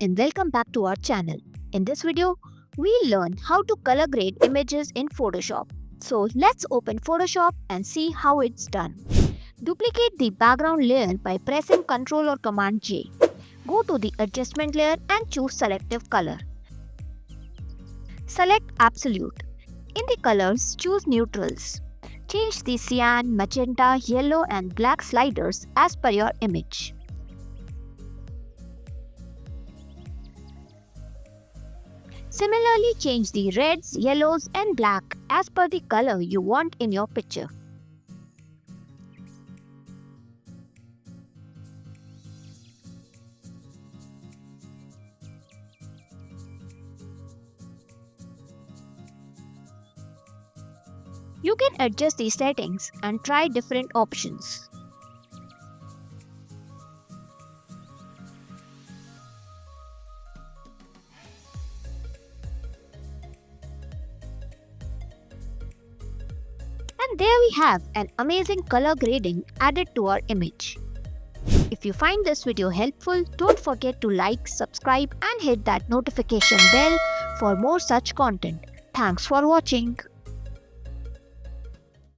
and welcome back to our channel. In this video, we'll learn how to color grade images in Photoshop. So let's open Photoshop and see how it's done. Duplicate the background layer by pressing Ctrl or Command J. Go to the adjustment layer and choose selective color. Select absolute. In the colors, choose neutrals. Change the cyan, magenta, yellow and black sliders as per your image. Similarly, change the reds, yellows and black as per the color you want in your picture. You can adjust the settings and try different options. And there we have an amazing color grading added to our image. If you find this video helpful, don't forget to like, subscribe and hit that notification bell for more such content. Thanks for watching.